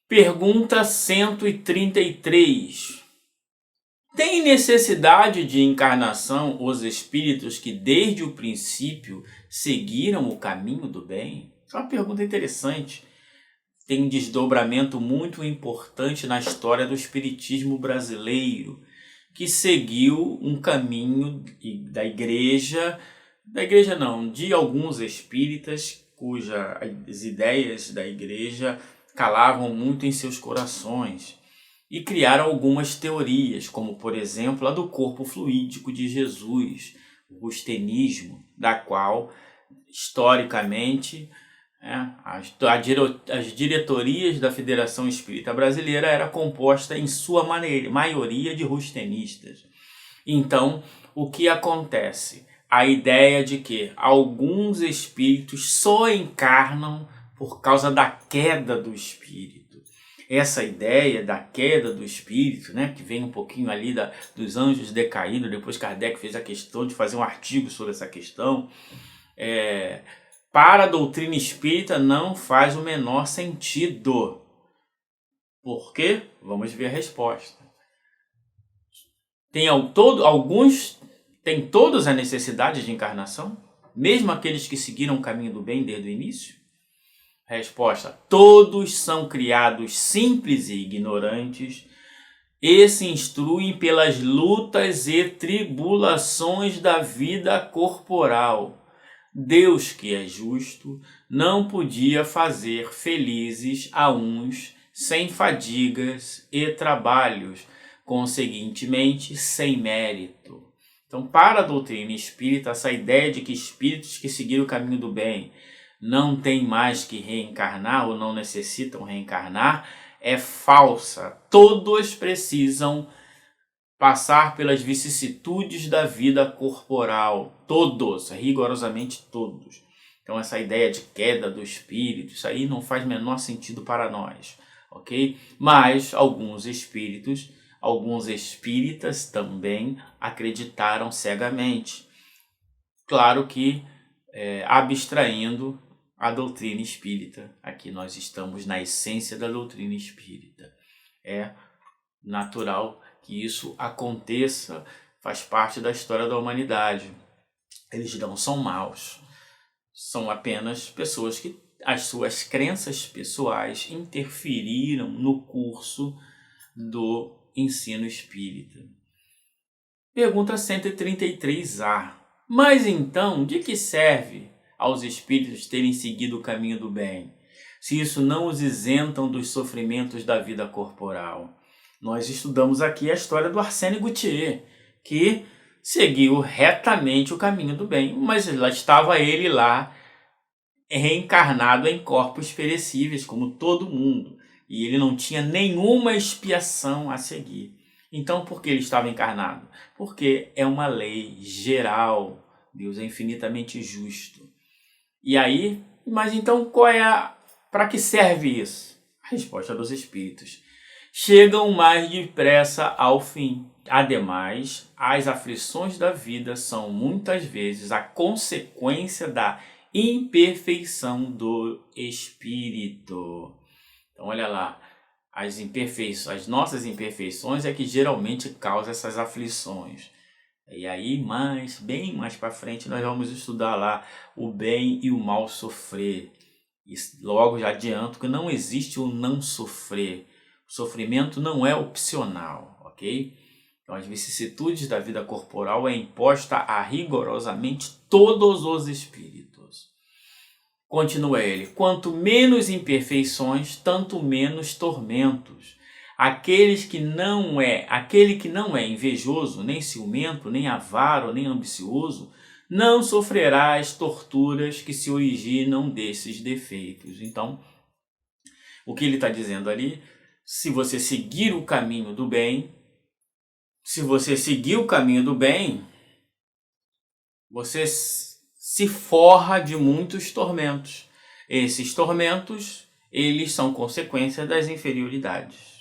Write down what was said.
Pergunta 133. Tem necessidade de encarnação os espíritos que desde o princípio seguiram o caminho do bem? É uma pergunta interessante. Tem um desdobramento muito importante na história do espiritismo brasileiro, que seguiu um caminho de alguns espíritas cujas ideias da igreja calavam muito em seus corações e criaram algumas teorias, como por exemplo a do corpo fluídico de Jesus, o rustenismo, da qual historicamente as diretorias da Federação Espírita Brasileira era composta em sua maioria de rustenistas. Então, o que acontece? A ideia de que alguns espíritos só encarnam por causa da queda do espírito. Essa ideia da queda do espírito, que vem um pouquinho ali dos anjos decaídos, depois Kardec fez a questão de fazer um artigo sobre essa questão, para a doutrina espírita não faz o menor sentido. Por quê? Vamos ver a resposta. Alguns têm todos a necessidade de encarnação? Mesmo aqueles que seguiram o caminho do bem desde o início? Resposta: todos são criados simples e ignorantes e se instruem pelas lutas e tribulações da vida corporal. Deus, que é justo, não podia fazer felizes a uns sem fadigas e trabalhos, conseguintemente sem mérito. Então, para a doutrina espírita, essa ideia de que espíritos que seguiram o caminho do bem não têm mais que reencarnar ou não necessitam reencarnar é falsa. Todos precisam passar pelas vicissitudes da vida corporal. Todos, rigorosamente todos. Então essa ideia de queda do espírito, isso aí não faz menor sentido para nós, ok? Mas alguns espíritas também acreditaram cegamente. Claro que abstraindo a doutrina espírita. Aqui nós estamos na essência da doutrina espírita. É natural que isso aconteça, faz parte da história da humanidade. Eles não são maus, são apenas pessoas que as suas crenças pessoais interferiram no curso do ensino espírita. Pergunta 133A. Mas então, de que serve aos espíritos terem seguido o caminho do bem, se isso não os isentam dos sofrimentos da vida corporal? Nós estudamos aqui a história do Arsène Gautier, que seguiu retamente o caminho do bem, mas estava ele lá reencarnado em corpos perecíveis, como todo mundo, e ele não tinha nenhuma expiação a seguir. Então, por que ele estava encarnado? Porque é uma lei geral. Deus é infinitamente justo. E aí, mas então para que serve isso? A resposta dos espíritos: chegam mais depressa ao fim. Ademais, as aflições da vida são muitas vezes a consequência da imperfeição do espírito. Então, olha lá, as nossas imperfeições é que geralmente causam essas aflições. E aí, bem mais para frente, nós vamos estudar lá o bem e o mal sofrer. E logo já adianto que não existe o não sofrer. O sofrimento não é opcional, ok? Então, as vicissitudes da vida corporal é imposta a rigorosamente todos os espíritos. Continua ele: quanto menos imperfeições, tanto menos tormentos. Aquele que não é invejoso, nem ciumento, nem avaro, nem ambicioso, não sofrerá as torturas que se originam desses defeitos. Então, o que ele está dizendo ali? Se você seguir o caminho do bem, você se forra de muitos tormentos. Esses tormentos, eles são consequência das inferioridades.